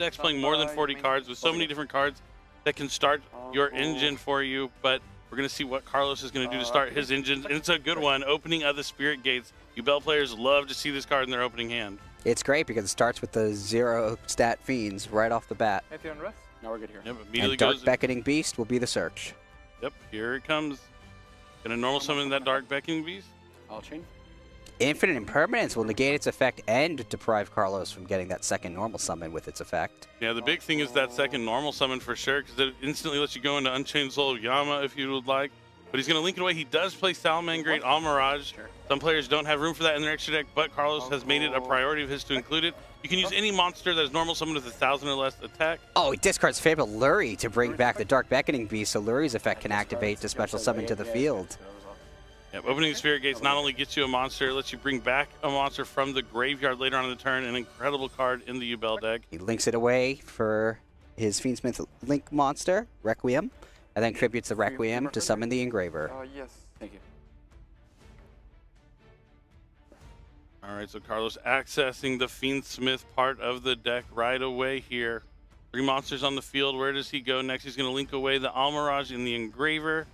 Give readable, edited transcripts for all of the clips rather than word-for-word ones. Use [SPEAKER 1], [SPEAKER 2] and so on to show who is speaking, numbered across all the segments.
[SPEAKER 1] Deck's playing more than 40 cards with so many different cards that can start your engine for you, but we're going to see what Carlos is going to do to start his engine, and it's a good one. Opening of the Spirit Gates. Yubel players love to see this card in their opening hand.
[SPEAKER 2] It's great because it starts with the 0 stat Fiends right off the bat.
[SPEAKER 3] Now we're good here.
[SPEAKER 1] Yep, immediately
[SPEAKER 2] And Dark
[SPEAKER 1] goes
[SPEAKER 2] Beckoning Beast will be the search.
[SPEAKER 1] Yep, here it comes. Going to normal summon that Dark Beckoning Beast.
[SPEAKER 3] All chain.
[SPEAKER 2] Infinite Impermanence will negate its effect and deprive Carlos from getting that second normal summon with its effect.
[SPEAKER 1] Yeah, the big thing is that second normal summon for sure, because it instantly lets you go into Unchained Soul of Yama if you would like. But he's going to link it away. He does play Salamangreat Almirage. Some players don't have room for that in their extra deck, but Carlos has made it a priority of his to include it. You can use any monster that is normal summoned with 1,000 or less attack.
[SPEAKER 2] Oh, he discards Fable Lurie to bring back the Dark Beckoning Beast, so Lurie's effect can activate to special summon to the field.
[SPEAKER 1] Yep, opening the Spirit Gates not only gets you a monster, it lets you bring back a monster from the graveyard later on in the turn, an incredible card in the Yubel deck.
[SPEAKER 2] He links it away for his Fiendsmith Link monster, Requiem, and then tributes the Requiem to summon the Engraver.
[SPEAKER 3] Yes. Thank you.
[SPEAKER 1] All right, so Carlos accessing the Fiendsmith part of the deck right away here. 3 monsters on the field. Where does he go next? He's going to link away the Almirage and the Engraver.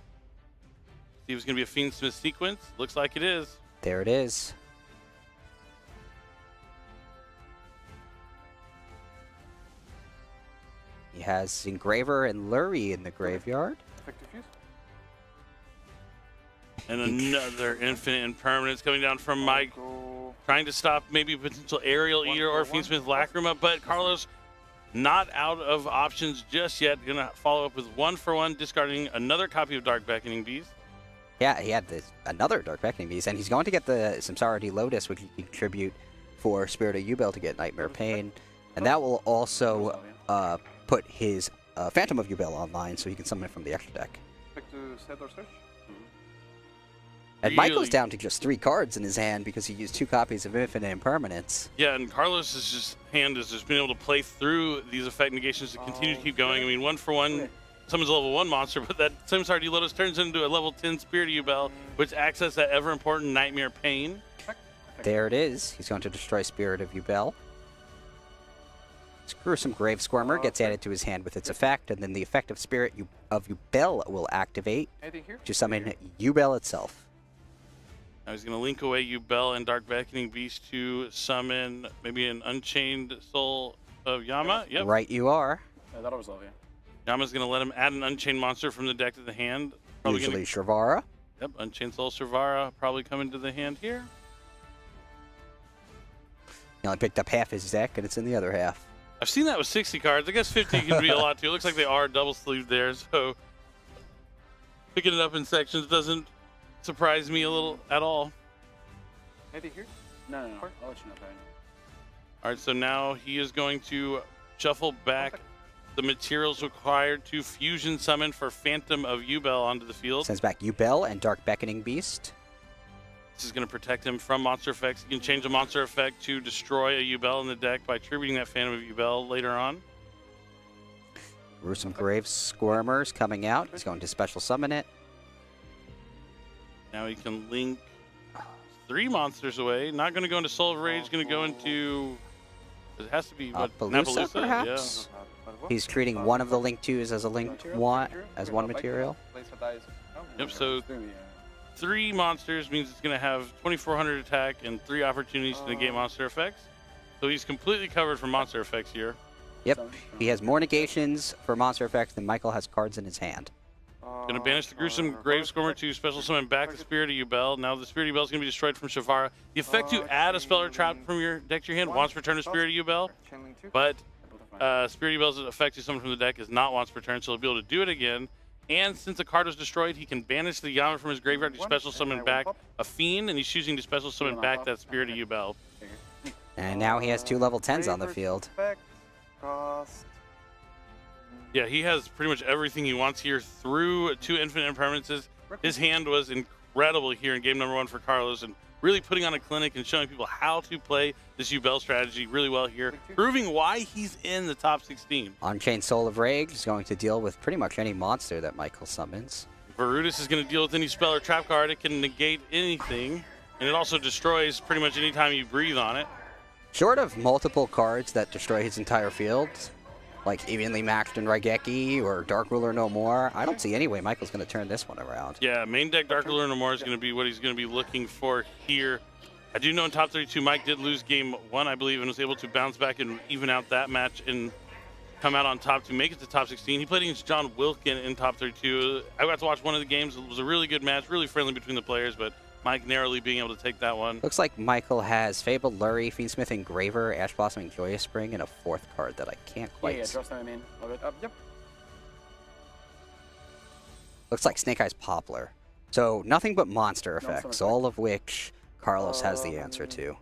[SPEAKER 1] See if it's going to be a Fiendsmith sequence. Looks like it is.
[SPEAKER 2] There it is. He has Engraver and Lurie in the graveyard.
[SPEAKER 1] And another Infinite Impermanence coming down from Mike. Trying to stop maybe a potential Aerial Eater or Fiendsmith Lacrima, but Carlos not out of options just yet. Going to follow up with 1-for-1, discarding another copy of Dark Beckoning Beast.
[SPEAKER 2] Yeah, he had another Dark Beckoning Beast, and he's going to get the Samsara D Lotus, which he can contribute for Spirit of Yubel to get Nightmare Pain. And that will also put his Phantom of Yubel online, so he can summon it from the extra deck. And Michael's down to just 3 cards in his hand because he used 2 copies of Infinite Impermanence.
[SPEAKER 1] Yeah, and Carlos's hand has just been able to play through these effect negations to continue to keep going. I mean, 1-for-1 summons a level 1 monster, but that Samsara D Lotus turns into a level 10 Spirit of Yubel, which access that ever-important Nightmare Pain.
[SPEAKER 2] There it is. He's going to destroy Spirit of Yubel. Gruesome Grave Squirmer gets added to his hand with its effect, and then the effect of Spirit of Yubel will activate to summon Yubel itself.
[SPEAKER 1] Now he's going to link away Yubel and Dark Beckoning Beast to summon maybe an Unchained Soul of Yama. Yep.
[SPEAKER 2] Right you are.
[SPEAKER 3] That'll resolve, yeah.
[SPEAKER 1] Yama's going to let him add an Unchained monster from the deck to the hand.
[SPEAKER 2] Usually Shrivara.
[SPEAKER 1] Yep, Unchained Soul Shrivara probably coming to the hand here.
[SPEAKER 2] He only picked up half his deck, and it's in the other half.
[SPEAKER 1] I've seen that with 60 cards. I guess 50 can be a lot too. It looks like they are double-sleeved there, so picking it up in sections doesn't surprise me a little at all.
[SPEAKER 3] Anything here? No. I'll let you know.
[SPEAKER 1] All right, so now he is going to shuffle back the materials required to fusion summon for Phantom of Yubel onto the field.
[SPEAKER 2] Sends back Yubel and Dark Beckoning Beast.
[SPEAKER 1] This is going to protect him from monster effects. You can change a monster effect to destroy a Yubel in the deck by tributing that Phantom of Yubel later on.
[SPEAKER 2] Gruesome Grave Squirmers coming out. He's going to special summon it.
[SPEAKER 1] Now he can link 3 monsters away. Not going to go into Soul of Rage. Going to go into... It has to be
[SPEAKER 2] Napalooza, perhaps? Yeah. He's treating one of the Link 2s as a Link 1, as one material.
[SPEAKER 1] Yep, so 3 monsters means it's going to have 2,400 attack and 3 opportunities to negate monster effects. So he's completely covered from monster effects here.
[SPEAKER 2] Yep, he has more negations for monster effects than Michael has cards in his hand.
[SPEAKER 1] Going to banish the Gruesome Grave Squirmer to special summon back the Spirit of Yubel. Now the Spirit of Yubel is going to be destroyed from Shrivara. The effect to add a spell or trap from your deck to your hand once per turn to Spirit of Yubel, but Spirit of Yubel's effect to summon from the deck is not once per turn, so he'll be able to do it again. And since the card was destroyed, he can banish the Yama from his graveyard to special summon back a Fiend, and he's choosing to special summon back that Spirit of Yubel.
[SPEAKER 2] And now he has 2 level 10s on the field.
[SPEAKER 1] Yeah, he has pretty much everything he wants here through 2 Infinite Impermanences. His hand was incredible here in game number 1 for Carlos, and really putting on a clinic and showing people how to play this Yubel strategy really well here, proving why he's in the top 16.
[SPEAKER 2] Unchained Soul of Rage is going to deal with pretty much any monster that Michael summons.
[SPEAKER 1] Varudis is going to deal with any spell or trap card. It can negate anything, and it also destroys pretty much any time you breathe on it.
[SPEAKER 2] Short of multiple cards that destroy his entire field, like evenly matched in Raigeki or Dark Ruler No More. I don't see any way Michael's going to turn this one around.
[SPEAKER 1] Yeah, main deck Dark Ruler No More is going to be what he's going to be looking for here. I do know in top 32, Mike did lose game 1, I believe, and was able to bounce back and even out that match and come out on top to make it to top 16. He played against John Wilkin in top 32. I got to watch one of the games. It was a really good match, really friendly between the players, but Mike narrowly being able to take that one.
[SPEAKER 2] Looks like Michael has Fabled Lurie, Fiendsmith Engraver, Ash Blossoming Joyous Spring, and a 4th card that I can't quite
[SPEAKER 3] Yeah, draw I mean. Yep.
[SPEAKER 2] Looks like Snake Eyes Poplar. So nothing but monster effects, all of which Carlos has the answer to.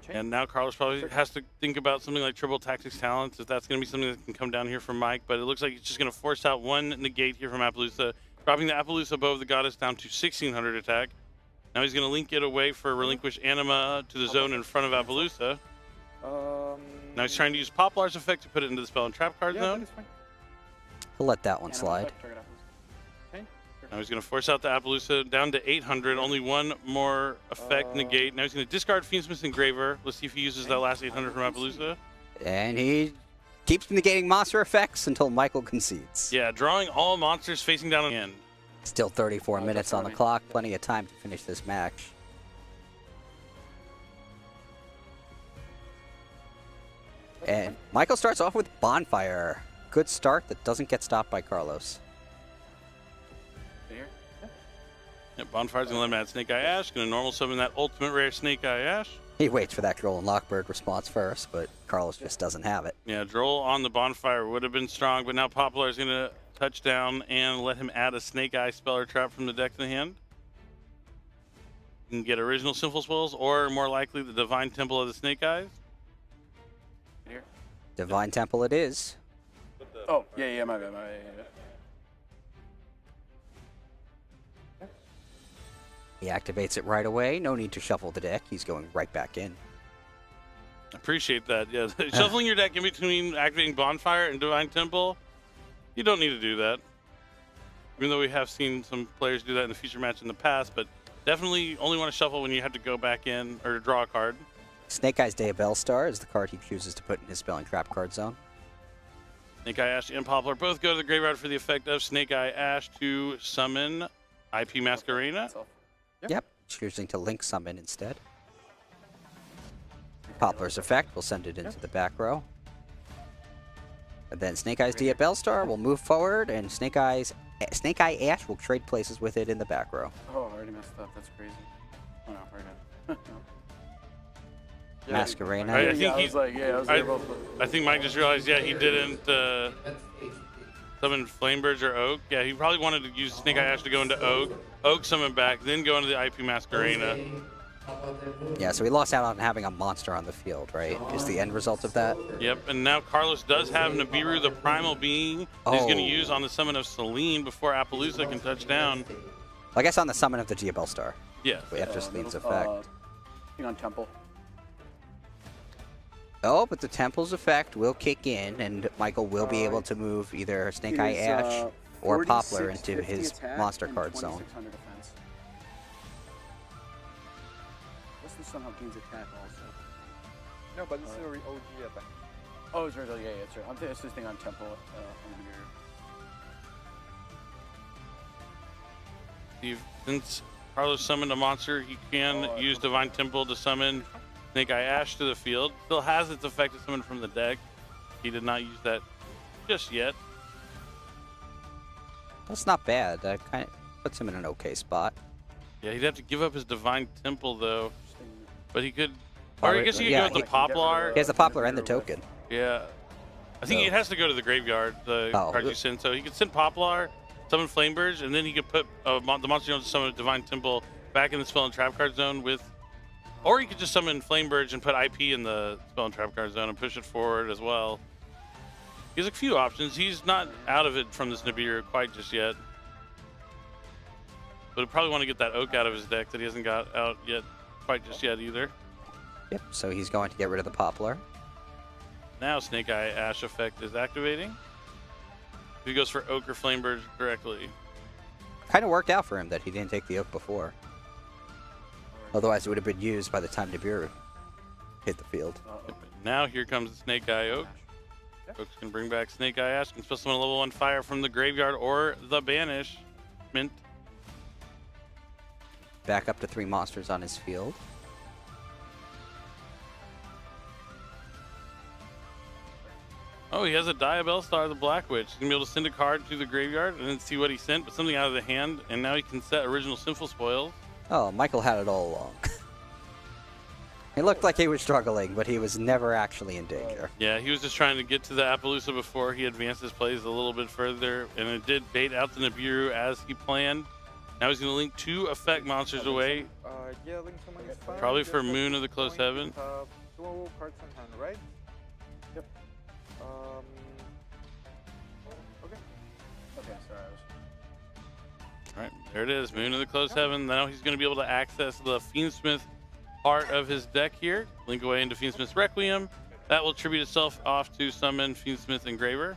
[SPEAKER 1] And now Carlos probably has to think about something like Triple Tactics Talents, if that's going to be something that can come down here from Mike. But it looks like he's just going to force out one negate here from Appaloosa, dropping the Appaloosa above the Goddess down to 1600 attack. Now he's going to link it away for Relinquish Anima to the zone in front of Appaloosa. Now he's trying to use Poplar's effect to put it into the Spell and Trap card zone.
[SPEAKER 2] He'll let that one slide.
[SPEAKER 1] Now he's going to force out the Appaloosa down to 800. Only one more effect negate. Now he's going to discard Fiendsmith Engraver. Let's see if he uses that last 800 from Appaloosa.
[SPEAKER 2] And he keeps negating monster effects until Michael concedes.
[SPEAKER 1] Yeah, drawing all monsters facing down on the end.
[SPEAKER 2] Still 34 minutes on the clock. Plenty of time to finish this match. And Michael starts off with Bonfire. Good start that doesn't get stopped by Carlos.
[SPEAKER 1] Yeah, Bonfire's going to let him add Snake Eye Ash. Going to normal summon that ultimate rare Snake Eye Ash.
[SPEAKER 2] He waits for that Droll and Lockbird response first, but Carlos just doesn't have it.
[SPEAKER 1] Yeah, Droll on the Bonfire would have been strong, but now Poplar is going to touch down and let him add a Snake Eye spell or trap from the deck to the hand. You can get original Sinful Spells, or more likely the Divine Temple of the Snake Eyes.
[SPEAKER 3] Here.
[SPEAKER 2] Divine Temple it is.
[SPEAKER 3] Oh, yeah, my bad.
[SPEAKER 2] He activates it right away. No need to shuffle the deck. He's going right back in.
[SPEAKER 1] Appreciate that. Yeah, shuffling your deck in between activating Bonfire and Divine Temple, you don't need to do that. Even though we have seen some players do that in the feature match in the past, but definitely only want to shuffle when you have to go back in or draw a card.
[SPEAKER 2] Snake Eyes Day of Bellstar is the card he chooses to put in his spell and trap card zone.
[SPEAKER 1] Snake Eye Ash and Poplar both go to the graveyard for the effect of Snake Eye Ash to summon IP Masquerena.
[SPEAKER 2] Yep, choosing to link summon instead. Poplar's effect will send it into the back row. And then Snake Eyes Day of Bellstar will move forward, and Snake Eye Ash will trade places with it in the back row.
[SPEAKER 3] Oh, I already messed up. That's crazy. Oh, no, we're good.
[SPEAKER 2] Masquerena.
[SPEAKER 1] I think Mike just realized, yeah, he didn't summon Flamebirds or Oak. Yeah, he probably wanted to use Snake Eye Ash to go into Oak. Oak summon back, then go into the IP Masquerena.
[SPEAKER 2] Yeah, so he lost out on having a monster on the field, right? Is the end result of that?
[SPEAKER 1] Yep, and now Carlos does have Nibiru, the primal being, that he's going to use on the summon of Selene before Appaloosa can touch down.
[SPEAKER 2] I guess on the summon of the Dia Bellstar.
[SPEAKER 1] Yeah.
[SPEAKER 2] After Selene's effect.
[SPEAKER 3] On Temple.
[SPEAKER 2] Oh, but the Temple's effect will kick in, and Michael will be able to move either Snake Eye Ash or Poplar into his monster card zone.
[SPEAKER 3] What's the somehow gains attack also?
[SPEAKER 4] No, but this is already OG attack.
[SPEAKER 3] Oh, it's right. Yeah, it's right. I'm assisting on Temple here.
[SPEAKER 1] Since Carlos summoned a monster, he can use Divine Temple to summon Snake Eye Ash to the field. Still has its effect to summon from the deck. He did not use that just yet.
[SPEAKER 2] That's not bad. That kind of puts him in an okay spot.
[SPEAKER 1] Yeah, he'd have to give up his Divine Temple, though. But he could... Or I guess he could go with the Poplar.
[SPEAKER 2] He has the Poplar and the token.
[SPEAKER 1] Yeah. I think it has to go to the graveyard, the card you send. So he could send Poplar, summon Flamebirds, and then he could put the monster you to summon Divine Temple back in the spell and trap card zone with... Or he could just summon Flamebirds and put IP in the spell and trap card zone and push it forward as well. He has a few options. He's not out of it from this Nibiru quite just yet. But he'll probably want to get that Oak out of his deck that he hasn't got out yet quite just yet either.
[SPEAKER 2] Yep, so he's going to get rid of the Poplar.
[SPEAKER 1] Now Snake Eye Ash effect is activating. He goes for Oak or Flamebird directly.
[SPEAKER 2] Kind of worked out for him that he didn't take the Oak before. Otherwise, it would have been used by the time Nibiru hit the field.
[SPEAKER 1] Now here comes the Snake Eye Oak. Oak's can bring back Snake Eye Ash. Can special summon a level 1 fire from the graveyard or the banishment.
[SPEAKER 2] Back up to 3 monsters on his field.
[SPEAKER 1] Oh, he has a Diabell Star, the Black Witch. He's going to be able to send a card to the graveyard and then see what he sent, but something out of the hand, and now he can set original Sinful Spoils.
[SPEAKER 2] Oh, Michael had it all along. It looked like he was struggling, but he was never actually in danger.
[SPEAKER 1] Yeah, he was just trying to get to the Appaloosa before he advanced his plays a little bit further, and it did bait out the Nibiru as he planned. Now he's going to link 2 effect monsters away,
[SPEAKER 4] Yeah, link summon is fine.
[SPEAKER 1] probably
[SPEAKER 4] Just
[SPEAKER 1] for
[SPEAKER 4] at
[SPEAKER 1] Moon
[SPEAKER 4] this
[SPEAKER 1] of the Close
[SPEAKER 4] point,
[SPEAKER 1] Heaven.
[SPEAKER 4] you have 2 cards in hand, right? Yep. Okay.
[SPEAKER 3] Okay, sorry.
[SPEAKER 1] All right, there it is, Moon of the Close Heaven. Now he's going to be able to access the Fiendsmith part of his deck here. Link away into Fiendsmith's Requiem. That will tribute itself off to summon Fiendsmith Engraver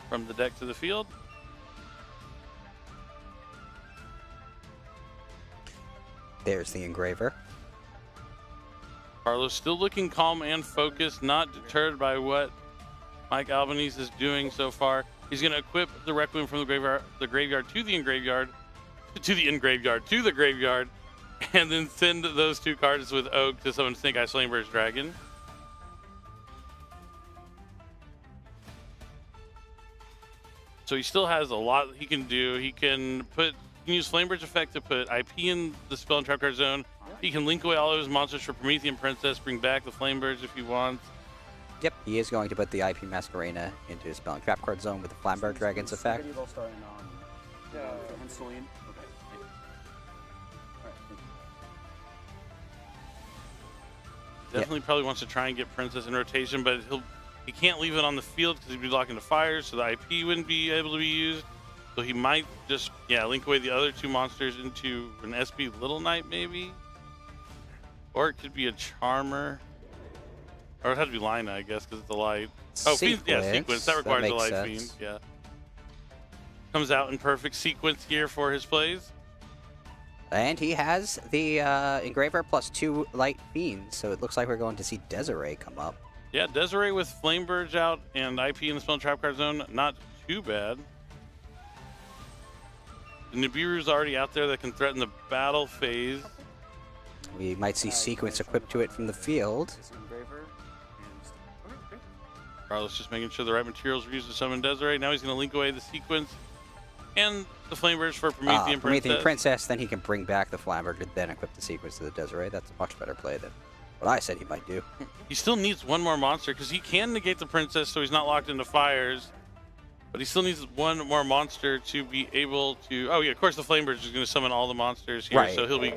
[SPEAKER 1] from the deck to the field.
[SPEAKER 2] There's the Engraver.
[SPEAKER 1] Carlos still looking calm and focused, not deterred by what Mike Albanese is doing so far. He's going to equip the Requiem from the graveyard to the engraveyard, to the graveyard, and then send those 2 cards with Oak to summon Snake Eye Slanebird's Dragon. So he still has a lot he can do. He can use Flamebird's effect to put IP in the spell and trap card zone. He can link away all of his monsters for Promethean Princess, bring back the Flamebirds if he wants.
[SPEAKER 2] Yep, he is going to put the IP Masquerena into his spell and trap card zone with the Flamberg Dragon's effect.
[SPEAKER 4] Yeah.
[SPEAKER 3] And Celine. Okay. Alright, thank you.
[SPEAKER 1] Definitely probably wants to try and get Princess in rotation, but he can't leave it on the field because he'd be locking to fire, so the IP wouldn't be able to be used. So he might just, link away the other 2 monsters into an SB Little Knight, maybe? Or it could be a Charmer. Or it has to be Lina, I guess, because it's a light. Oh,
[SPEAKER 2] Sequence.
[SPEAKER 1] Sequence. That requires a
[SPEAKER 2] makes
[SPEAKER 1] light
[SPEAKER 2] sense.
[SPEAKER 1] Fiend, yeah. Comes out in perfect sequence here for his plays.
[SPEAKER 2] And he has the Engraver plus 2 Light Fiends, so it looks like we're going to see Desiree come up.
[SPEAKER 1] Yeah, Desiree with Flamebirds out and IP in the spell and trap card zone, not too bad. The Nibiru's already out there that can threaten the battle phase.
[SPEAKER 2] We might see Sequence equipped to it from the field.
[SPEAKER 3] This Engraver and
[SPEAKER 4] Okay, great.
[SPEAKER 1] Carlos just making sure the right materials are used to summon Desiree. Now he's going to link away the Sequence and the Flamebirds for Promethean Princess.
[SPEAKER 2] Then he can bring back the Flamberg and then equip the Sequence to the Desiree. That's a much better play than what I said he might do.
[SPEAKER 1] He still needs 1 more monster because he can negate the Princess so he's not locked into fires. But he still needs 1 more monster to be able to... Oh, yeah, of course the Flamebird is going to summon all the monsters here,
[SPEAKER 2] Right.
[SPEAKER 1] so he'll be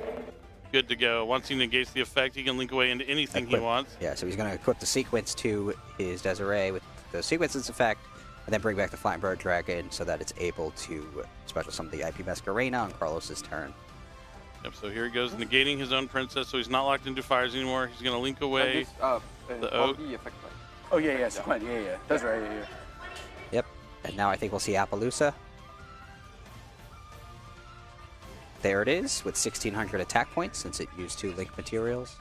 [SPEAKER 1] good to go. Once he negates the effect, he can link away into anything he wants.
[SPEAKER 2] Yeah, so he's going to equip the Sequence to his Desiree with the Sequence's effect, and then bring back the Flamberg Dragon so that it's able to special summon the IP Masquerena on Carlos's turn.
[SPEAKER 1] Yep, so here he goes, negating his own Princess, so he's not locked into fires anymore. He's going to link away the Oak.
[SPEAKER 4] Effect, right?
[SPEAKER 3] Oh, yeah, Sequence. Yeah. That's right, yeah.
[SPEAKER 2] Yep, and now I think we'll see Appaloosa. There it is, with 1,600 attack points, since it used 2 link materials.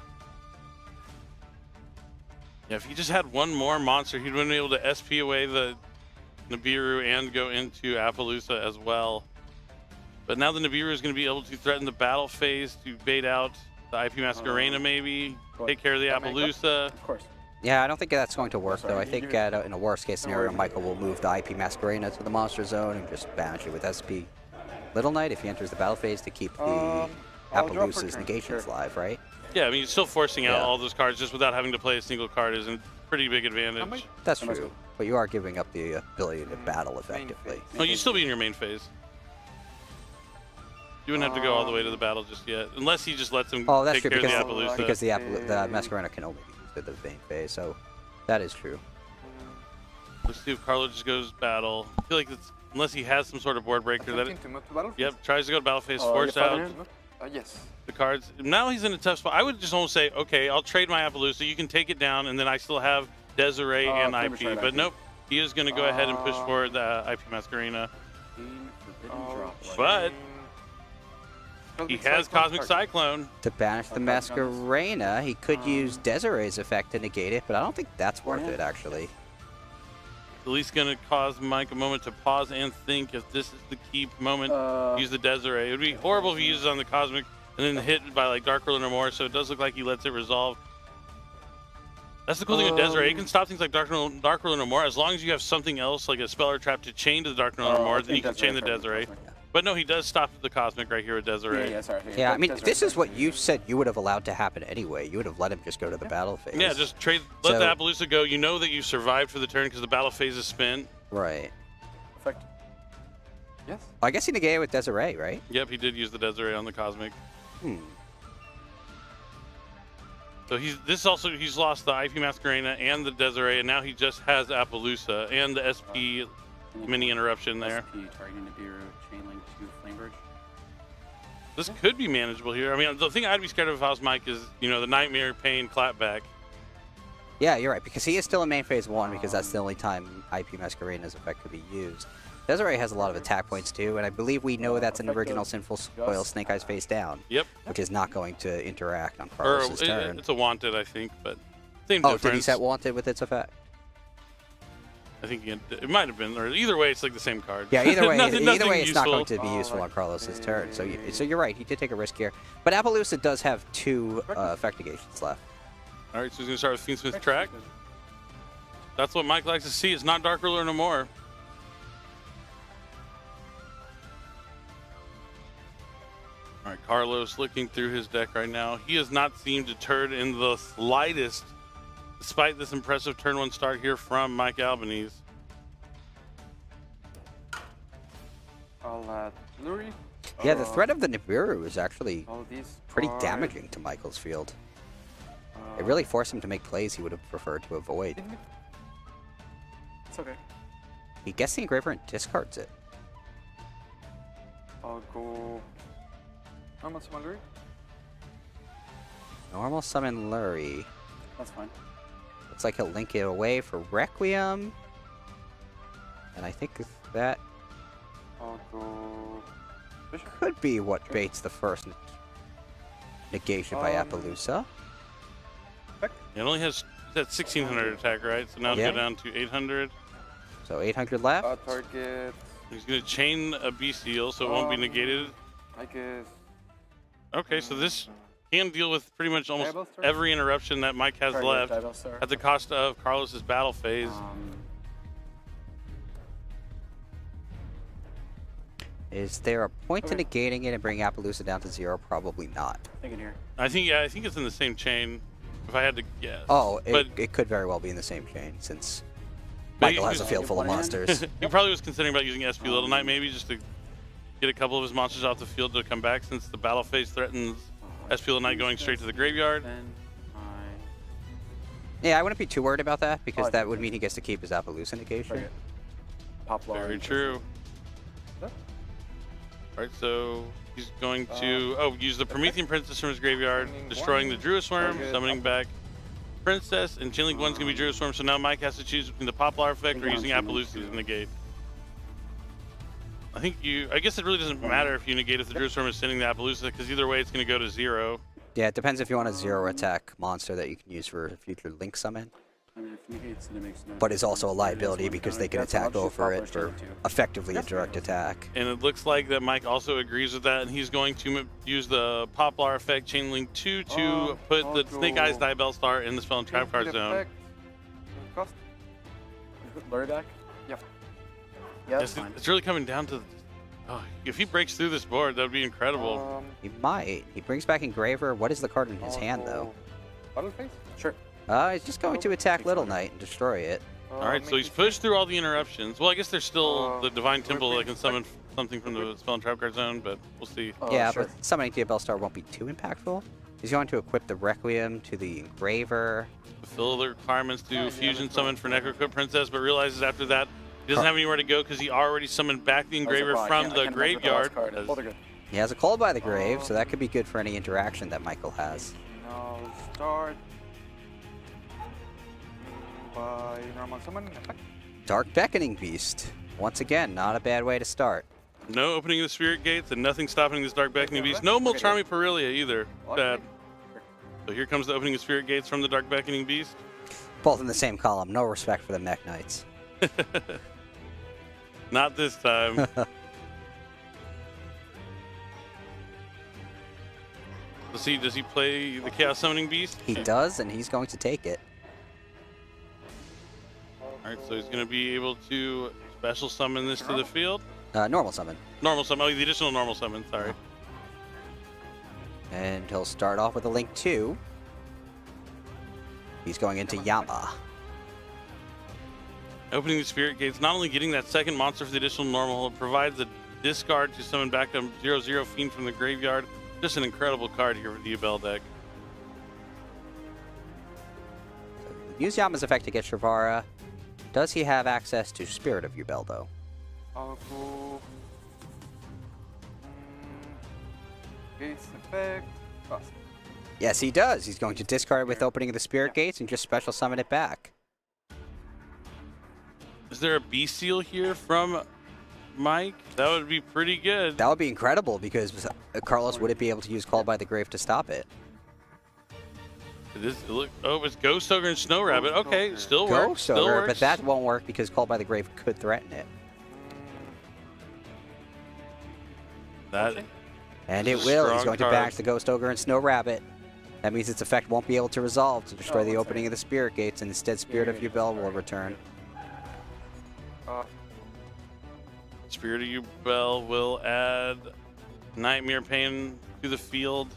[SPEAKER 1] Yeah, if he just had 1 more monster, he'd been able to SP away the Nibiru and go into Appaloosa as well. But now the Nibiru is going to be able to threaten the battle phase to bait out the IP Masquerena, maybe, take care of the Appaloosa.
[SPEAKER 3] Of course.
[SPEAKER 2] Yeah, I don't think that's going to work,
[SPEAKER 3] Sorry,
[SPEAKER 2] though. I
[SPEAKER 3] you
[SPEAKER 2] think
[SPEAKER 3] give it-
[SPEAKER 2] in a worst-case scenario, Michael will move the IP Masquerena to the monster zone and just banish it with SP Little Knight if he enters the battle phase to keep the
[SPEAKER 4] I'll draw for
[SPEAKER 2] Appaloosa's
[SPEAKER 4] turn,
[SPEAKER 2] negations
[SPEAKER 4] sure.
[SPEAKER 2] live, right?
[SPEAKER 1] Yeah, I mean, still forcing out
[SPEAKER 2] Yeah.
[SPEAKER 1] all those cards just without having to play a single card is a pretty big advantage.
[SPEAKER 2] That's
[SPEAKER 3] Almost
[SPEAKER 2] true.
[SPEAKER 3] good.
[SPEAKER 2] But you are giving up the ability to battle effectively.
[SPEAKER 4] phase.
[SPEAKER 1] No, you'd still be in your main phase. You wouldn't have to go all the way to the battle just yet, unless he just lets him
[SPEAKER 2] Oh, that's
[SPEAKER 1] take
[SPEAKER 2] true,
[SPEAKER 1] care of the
[SPEAKER 2] because,
[SPEAKER 1] Appaloosa.
[SPEAKER 2] because the Masquerena can only be used in the main phase, so that is true.
[SPEAKER 1] Let's see if Carlo just goes battle. I feel like it's, unless he has some sort of board breaker that...
[SPEAKER 4] To move to battlefield?
[SPEAKER 1] Yep, tries to go to battle phase,
[SPEAKER 3] Oh,
[SPEAKER 1] force
[SPEAKER 3] you're
[SPEAKER 1] out
[SPEAKER 3] fighting him?
[SPEAKER 4] Yes.
[SPEAKER 1] the cards. Now he's in a tough spot. I would just almost say, okay, I'll trade my Appaloosa. You can take it down, and then I still have Desiree and
[SPEAKER 3] Flamer
[SPEAKER 1] IP.
[SPEAKER 3] Shard
[SPEAKER 1] But
[SPEAKER 3] IP.
[SPEAKER 1] nope, he is going to go ahead and push forward the IP Masquerena.
[SPEAKER 3] Gain Forbidden
[SPEAKER 4] Oh,
[SPEAKER 3] Drop.
[SPEAKER 1] But He has Cosmic Cyclone.
[SPEAKER 2] To banish the Masquerena, he could use Desiree's effect to negate it, but I don't think that's worth it, actually.
[SPEAKER 1] At least going to cause Mike a moment to pause and think if this is the key moment. Use the Desiree. It would be horrible if he uses it on the Cosmic and then hit by like Dark Ruler or more, so it does look like he lets it resolve. That's the cool thing with Desiree. You can stop things like Dark Ruler no more as long as you have something else like a spell or trap to chain to the Dark Ruler no more, then you can chain the Desiree. But no, he does stop the Cosmic right here with Desiree.
[SPEAKER 2] Yeah, I mean, this is what you said you would have allowed to happen anyway. You would have let him just go to the battle phase.
[SPEAKER 1] Yeah, just let the Appaloosa go. You know that you survived for the turn because the battle phase is spent.
[SPEAKER 2] Right.
[SPEAKER 3] Effect. Yes.
[SPEAKER 2] I guess he negated with Desiree, right?
[SPEAKER 1] Yep, he did use the Desiree on the Cosmic. So he's lost the IP Masquerena and the Desiree, and now he just has Appaloosa and the SP mini interruption there.
[SPEAKER 3] SP targeting Nibiru, chain link to Flamebridge.
[SPEAKER 1] This could be manageable here. I mean, the thing I'd be scared of if I was Mike is, you know, the Nightmare Pain clapback.
[SPEAKER 2] Yeah, you're right, because he is still in main phase 1, because that's the only time IP Masquerena's effect could be used. Desiree has a lot of attack points too, and I believe we know that's an original Sinful Coil Snake Eyes face down.
[SPEAKER 1] Yep.
[SPEAKER 2] Which is not going to interact on Carlos's turn.
[SPEAKER 1] It's a Wanted, I think, but same
[SPEAKER 2] difference.
[SPEAKER 1] difference.
[SPEAKER 2] Did he set Wanted with its effect?
[SPEAKER 1] I think it might have been, or either way, it's like the same card.
[SPEAKER 2] Yeah, either way,
[SPEAKER 1] nothing
[SPEAKER 2] it's not going to be useful on Carlos's turn. So you're right, he did take a risk here. But Appaloosa does have 2 effect negations left.
[SPEAKER 1] All right, so he's going to start with Fiendsmith track. That's what Mike likes to see. It's not Dark Ruler no more. All right, Carlos looking through his deck right now. He has not seemed deterred in the slightest, despite this impressive turn 1 start here from Mike Albanese.
[SPEAKER 3] I'll add Lurie.
[SPEAKER 2] Yeah, the threat of the Nibiru is actually pretty
[SPEAKER 3] are-
[SPEAKER 2] damaging to Michael's field. It really forced him to make plays he would have preferred to avoid.
[SPEAKER 3] It's okay.
[SPEAKER 2] He gets the Engraver and discards it.
[SPEAKER 3] I'll go.
[SPEAKER 4] Normal summon Lurie.
[SPEAKER 2] Normal summon Lurie.
[SPEAKER 3] That's fine.
[SPEAKER 2] Looks like he'll link it away for Requiem. And I think that
[SPEAKER 3] I'll go. Bishop.
[SPEAKER 2] could be what baits the first negation by Appaloosa.
[SPEAKER 1] It only has that 1600 attack, right? So now it'll go down to 800.
[SPEAKER 2] So 800 left.
[SPEAKER 4] Target.
[SPEAKER 1] He's going to chain a Bestial, so it won't be negated.
[SPEAKER 4] I guess.
[SPEAKER 1] Okay, so this can deal with pretty much almost every interruption that Mike has left at the cost of Carlos's battle phase.
[SPEAKER 2] Is there a point to negating it and bring Appaloosa down to 0? Probably not.
[SPEAKER 3] Thinking here.
[SPEAKER 1] I think it's in the same chain, if I had to guess.
[SPEAKER 2] Oh,
[SPEAKER 1] but
[SPEAKER 2] it could very well be in the same chain, since
[SPEAKER 1] But
[SPEAKER 2] Michael has a field full of monsters.
[SPEAKER 1] he probably was considering about using SP Little Knight maybe just to get a couple of his monsters off the field to come back, since the battle phase threatens SP Little Knight going straight to the graveyard.
[SPEAKER 2] Yeah, I wouldn't be too worried about that, because that would mean he gets to keep his Appaloosa negation.
[SPEAKER 1] Very true. Alright, so he's going to use the Promethean Princess from his graveyard, destroying the Druid Worm, summoning back Princess, and Chainlink 1's going to be Druid Worm, so now Mike has to choose between the Poplar effect or using Appaloosa to negate. I guess it really doesn't matter if you negate if the Druid Worm is sending the Appaloosa, because either way it's going to go to 0.
[SPEAKER 2] Yeah, it depends if you want a 0 attack monster that you can use for a future Link summon.
[SPEAKER 3] I mean, if negates, then it makes no
[SPEAKER 2] But is also a liability because they can attack over it for effectively a direct attack.
[SPEAKER 1] And it looks like that Mike also agrees with that, and he's going to use the Poplar effect, Chainlink 2, to put the Snake Eyes Diabell Star in the Spell and Trap card zone.
[SPEAKER 4] Cost.
[SPEAKER 3] Lurie back? Yeah. Yeah, that's fine.
[SPEAKER 1] It's really coming down to... if he breaks through this board, that would be incredible.
[SPEAKER 2] He might. He brings back Engraver. What is the card in his hand, though?
[SPEAKER 4] Battle phase?
[SPEAKER 3] Sure.
[SPEAKER 2] He's just going to attack Little Knight and destroy it.
[SPEAKER 1] Alright, so he's pushed through all the interruptions. Well, I guess there's still the Divine Temple that can summon something from the Spell and Trap card zone, but we'll see.
[SPEAKER 2] Yeah, but summoning Diabell Star won't be too impactful. He's going to equip the Requiem to the Engraver.
[SPEAKER 1] Fulfill the requirements to fusion summon for Necroquip Princess, but realizes after that he doesn't have anywhere to go because he already summoned back the Engraver from the graveyard.
[SPEAKER 2] He has a Call by the Grave, so that could be good for any interaction that Michael has.
[SPEAKER 4] Now start by normal summon effect.
[SPEAKER 2] Dark Beckoning Beast. Once again, not a bad way to start.
[SPEAKER 1] No opening of the Spirit Gates and nothing stopping this Dark Beckoning Beast. No Mulcharmy Perilia either. Bad. So here comes the opening of Spirit Gates from the Dark Beckoning Beast.
[SPEAKER 2] Both in the same column. No respect for the Mech Knights.
[SPEAKER 1] Not this time. Does he play the Chaos Summoning Beast?
[SPEAKER 2] He does, and he's going to take it.
[SPEAKER 1] Alright, so he's going to be able to special summon this to the field.
[SPEAKER 2] Normal summon.
[SPEAKER 1] Normal summon. Oh, the additional normal summon. Sorry.
[SPEAKER 2] And he'll start off with a Link 2. He's going into Yama.
[SPEAKER 1] Opening the Spirit Gates, not only getting that second monster for the additional normal, it provides a discard to summon back a 0/0 Fiend from the graveyard. Just an incredible card here for the Yubel deck.
[SPEAKER 2] Use Yama's effect to get Shavara. Does he have access to Spirit of Yubel, though?
[SPEAKER 4] I'll go. Gates effect. Cost.
[SPEAKER 2] Yes, he does. He's going to discard it with opening of the Spirit Gates and just special summon it back.
[SPEAKER 1] Is there a Beast Seal here from Mike? That would be pretty good.
[SPEAKER 2] That would be incredible because Carlos wouldn't be able to use Call by the Grave to stop it.
[SPEAKER 1] It's Ghost Ogre and Snow Rabbit. Okay, still works.
[SPEAKER 2] Ghost Ogre, but that won't work because Call by the Grave could threaten it. And it will. He's going to back the Ghost Ogre and Snow Rabbit. That means its effect won't be able to resolve to destroy the opening of the Spirit Gates, and instead Spirit of Yubel will return.
[SPEAKER 1] Spirit of Yubel will add Nightmare Pain to the field.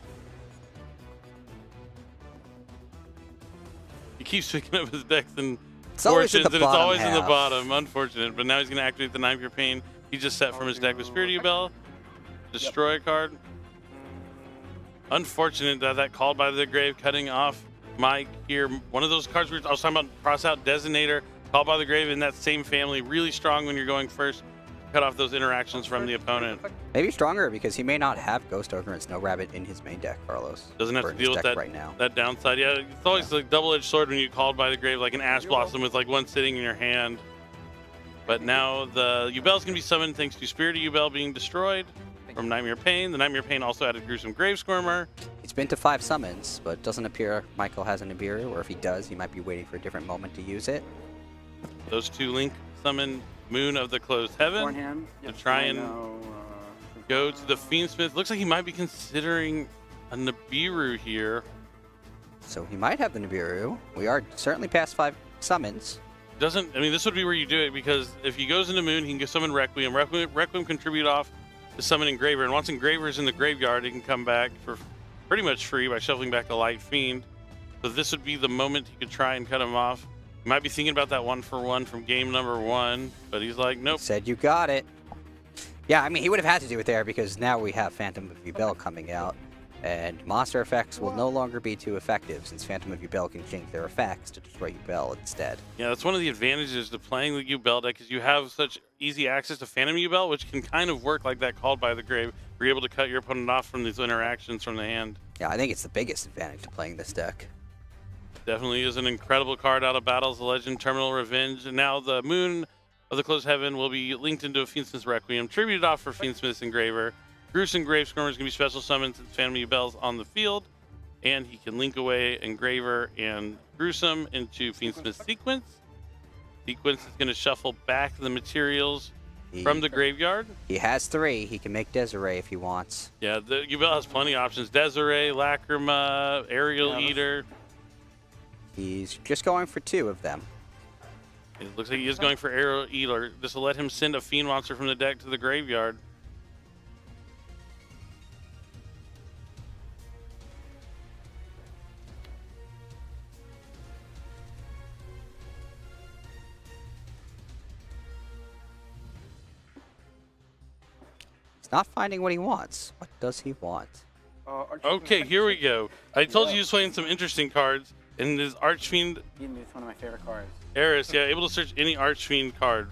[SPEAKER 1] He keeps picking up his decks and fortunes, and it's always in the bottom. Unfortunate, but now he's going to activate the Nightmare Pain he just set from his deck with Spirit of Yubel. Destroy a card. Unfortunate that Called by the Grave cutting off Mike here. One of those cards I was talking about, cross out Designator, Called by the Grave in that same family. Really strong when you're going first. Cut off those interactions from the opponent.
[SPEAKER 2] Maybe stronger because he may not have Ghost Ogre and Snow Rabbit in his main deck, Carlos.
[SPEAKER 1] Doesn't have to deal with that right now. That downside. Yeah, it's always like double-edged sword when you Called by the Grave, like an Ash Blossom with like one sitting in your hand. But now the Yubel's gonna be summoned thanks to Spirit of Yubel being destroyed from Nightmare Pain. The Nightmare Pain also added Gruesome Grave Squirmer.
[SPEAKER 2] It's been to 5 summons, but it doesn't appear Michael has an Nibiru, or if he does, he might be waiting for a different moment to use it.
[SPEAKER 1] Those two Link summon Moon of the Closed Heaven to try and go to the Fiendsmith. Looks like he might be considering a Nibiru here.
[SPEAKER 2] So he might have the Nibiru. We are certainly past 5 summons.
[SPEAKER 1] I mean, this would be where you do it, because if he goes into Moon, he can summon Requiem. Requiem contribute off to summon Engraver, and once Engraver is in the graveyard, he can come back for pretty much free by shuffling back a Light Fiend. So this would be the moment he could try and cut him off. He might be thinking about that 1-for-1 from game number 1, but he's like, nope.
[SPEAKER 2] Said you got it. Yeah, I mean, he would have had to do it there because now we have Phantom of Yubel coming out, and monster effects will no longer be too effective since Phantom of Yubel can change their effects to destroy Yubel instead.
[SPEAKER 1] Yeah, that's one of the advantages to playing the Yubel deck, is you have such easy access to Phantom Yubel, which can kind of work like that Called by the Grave. You're able to cut your opponent off from these interactions from the hand.
[SPEAKER 2] Yeah, I think it's the biggest advantage to playing this deck.
[SPEAKER 1] Definitely is an incredible card out of Battles of Legend, Terminal Revenge. And now the Moon of the Closed Heaven will be linked into a Fiendsmith's Requiem, tributed off for Fiendsmith's Engraver. Gruesome Grave Squirmer is going to be special summoned since Phantom Yubel's on the field. And he can link away Engraver and Gruesome into Fiendsmith's Sequence. Sequence is going to shuffle back the materials from the graveyard.
[SPEAKER 2] He has 3. He can make Desiree if he wants.
[SPEAKER 1] Yeah, the Yubel has plenty of options. Desiree, Lacrima, Aerial Eater.
[SPEAKER 2] He's just going for 2 of them.
[SPEAKER 1] It looks like he is going for Aerial Eater. This will let him send a Fiend monster from the deck to the graveyard.
[SPEAKER 2] He's not finding what he wants. What does he want?
[SPEAKER 1] Okay, here we go. I told you he was playing some interesting cards. And his Archfiend...
[SPEAKER 3] It's one of my favorite cards.
[SPEAKER 1] Eris, yeah, able to search any Archfiend card.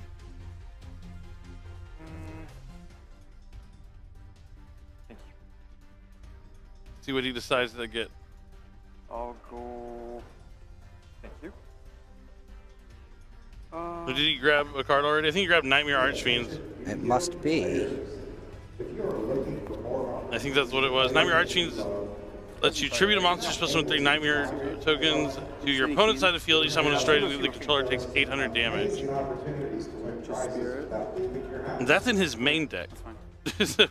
[SPEAKER 1] See what he decides to get.
[SPEAKER 4] I'll go. Thank you.
[SPEAKER 1] So did he grab a card already? I think he grabbed Nightmare Archfiends.
[SPEAKER 2] It must be.
[SPEAKER 1] I think that's what it was. Nightmare Archfiends lets you tribute a monster special with 3 Nightmare tokens to your opponent's side of the field. Each time when destroyed, the controller takes 800 damage. And that's in his main deck. So,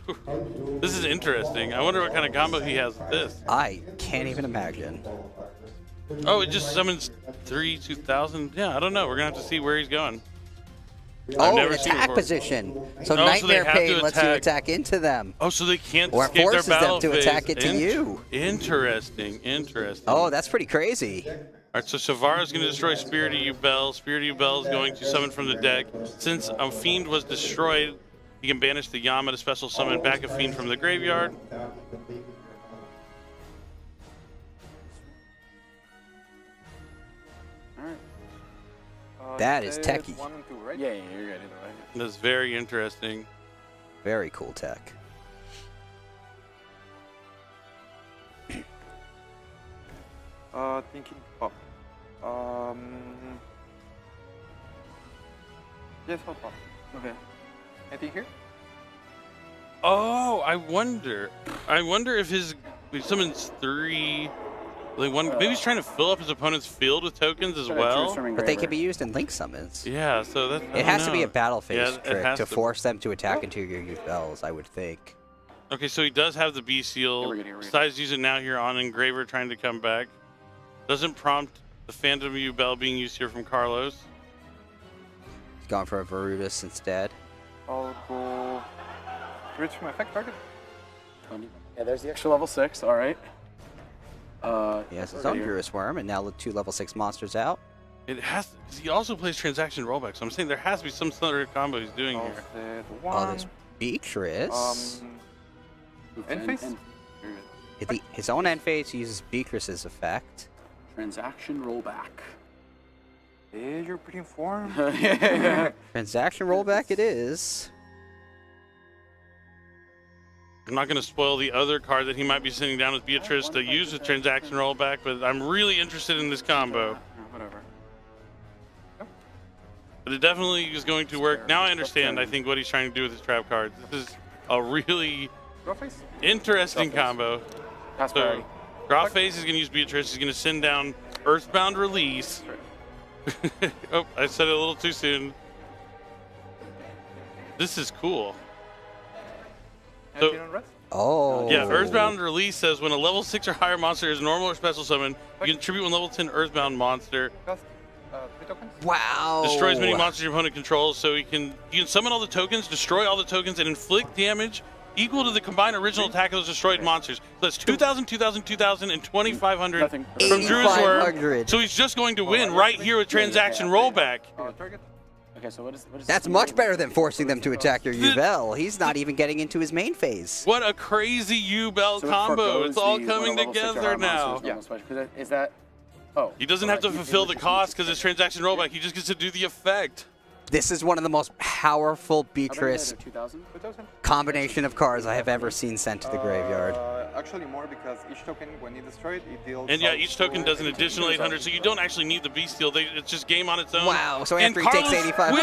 [SPEAKER 1] this is interesting. I wonder what kind of combo he has with this.
[SPEAKER 2] I can't even imagine.
[SPEAKER 1] Oh, it just summons 3 2000. Yeah, I don't know. We're gonna have to see where he's going.
[SPEAKER 2] Oh,
[SPEAKER 1] never
[SPEAKER 2] an
[SPEAKER 1] seen it
[SPEAKER 2] attack
[SPEAKER 1] before.
[SPEAKER 2] position. So
[SPEAKER 1] Oh, so they
[SPEAKER 2] Nightmare
[SPEAKER 1] have to
[SPEAKER 2] Pain lets you
[SPEAKER 1] attack.
[SPEAKER 2] attack into them.
[SPEAKER 1] Oh, so they can't
[SPEAKER 2] Or it
[SPEAKER 1] escape
[SPEAKER 2] forces
[SPEAKER 1] their
[SPEAKER 2] them
[SPEAKER 1] battle
[SPEAKER 2] to
[SPEAKER 1] phase.
[SPEAKER 2] attack into you.
[SPEAKER 1] Interesting. Interesting.
[SPEAKER 2] Oh, that's pretty crazy.
[SPEAKER 1] All right, so Shavara's going to destroy Spirit of Yubel. Spirit of Yubel is going to summon from the deck. Since a Fiend was destroyed, he can banish the Yama to special summon back a Fiend from the graveyard.
[SPEAKER 2] That is
[SPEAKER 4] there's
[SPEAKER 2] techie.
[SPEAKER 4] 1 and 2, right?
[SPEAKER 3] Yeah, you're good either way.
[SPEAKER 1] That's very interesting.
[SPEAKER 2] Very cool tech.
[SPEAKER 4] Thinking pop. Yes, I'll pop.
[SPEAKER 3] Okay.
[SPEAKER 4] Anything here?
[SPEAKER 1] Oh, I wonder if he summons 3. Like maybe he's trying to fill up his opponent's field with tokens as well.
[SPEAKER 2] But they can be used in Link summons.
[SPEAKER 1] Yeah, so that
[SPEAKER 2] It has to be a battle phase
[SPEAKER 1] Yeah, it
[SPEAKER 2] trick
[SPEAKER 1] has
[SPEAKER 2] to
[SPEAKER 1] to.
[SPEAKER 2] force them to attack into your Yubels, I would think.
[SPEAKER 1] Okay, so he does have the B seal.
[SPEAKER 3] we're good, here we're good.
[SPEAKER 1] Decides to use it now here on Engraver trying to come back. Doesn't prompt the Phantom Yubel being used here from Carlos.
[SPEAKER 2] He's going for a Varudus instead.
[SPEAKER 4] I'll go. Reach my effect target.
[SPEAKER 3] Yeah, there's the extra level 6. All right.
[SPEAKER 2] He has his
[SPEAKER 3] right
[SPEAKER 2] own
[SPEAKER 3] here.
[SPEAKER 2] Beerus Worm, and now the 2 level 6 monsters out.
[SPEAKER 1] It has to, 'cause he also plays transaction rollback, so I'm saying there has to be some sort of combo he's doing
[SPEAKER 4] I'll
[SPEAKER 1] here.
[SPEAKER 4] set
[SPEAKER 2] Oh,
[SPEAKER 4] 1.
[SPEAKER 2] there's Beatrice.
[SPEAKER 4] End phase?
[SPEAKER 3] Very good.
[SPEAKER 2] His own end phase uses Beatrice's effect.
[SPEAKER 3] Transaction rollback.
[SPEAKER 4] Yeah, you're pretty informed.
[SPEAKER 2] Transaction rollback it is.
[SPEAKER 1] I'm not going to spoil the other card that he might be sitting down with Beatrice to use with transaction rollback, but I'm really interested in this combo.
[SPEAKER 3] Whatever.
[SPEAKER 1] But it definitely is going to work. Now I understand, I think, what he's trying to do with his trap cards. This is a really
[SPEAKER 4] Draw face?
[SPEAKER 1] interesting combo.
[SPEAKER 3] Pass
[SPEAKER 1] So,
[SPEAKER 3] priority.
[SPEAKER 1] draw phase is going to use Beatrice. He's going to send down Earthbound Release. Oh, I said it a little too soon. This is cool. So-
[SPEAKER 4] Anything on rest?
[SPEAKER 2] Oh.
[SPEAKER 1] Yeah, Earthbound Release says when a level 6 or higher monster is normal or special summon, you can tribute one level 10 Earthbound monster.
[SPEAKER 4] Cast 3 tokens?
[SPEAKER 2] Wow.
[SPEAKER 1] Destroy as many monsters your opponent controls, so you can summon all the tokens, destroy all the tokens, and inflict damage equal to the combined original attack of those destroyed monsters. So that's 2,000, 2,000, 2,000, and 2,500
[SPEAKER 3] Nothing.
[SPEAKER 1] from Drew's Worm.
[SPEAKER 2] 8,500.
[SPEAKER 1] So he's just going to win right here with transaction rollback.
[SPEAKER 4] Target?
[SPEAKER 3] Okay, so what is
[SPEAKER 2] That's much better than forcing them to attack your Yubel. He's not even getting into his main phase.
[SPEAKER 1] What a crazy Yubel combo. It's all coming together now.
[SPEAKER 3] Yeah. Is that? Oh.
[SPEAKER 1] He doesn't have to fulfill the cost because it's transaction rollback. He just gets to do the effect.
[SPEAKER 2] This is one of the most powerful
[SPEAKER 3] How many
[SPEAKER 2] Beatrice
[SPEAKER 3] are there, 2,000?
[SPEAKER 4] 2000?
[SPEAKER 2] combination of cards I have ever seen sent to the graveyard.
[SPEAKER 4] Actually more because each token, when you destroy it, it deals.
[SPEAKER 1] And yeah,
[SPEAKER 4] out
[SPEAKER 1] each token
[SPEAKER 4] to
[SPEAKER 1] does an
[SPEAKER 4] 18.
[SPEAKER 1] additional 800, so you don't actually need the beast steal. It's just game on its own.
[SPEAKER 2] Wow, so
[SPEAKER 1] And
[SPEAKER 2] after he takes
[SPEAKER 1] Carlos
[SPEAKER 2] 8,500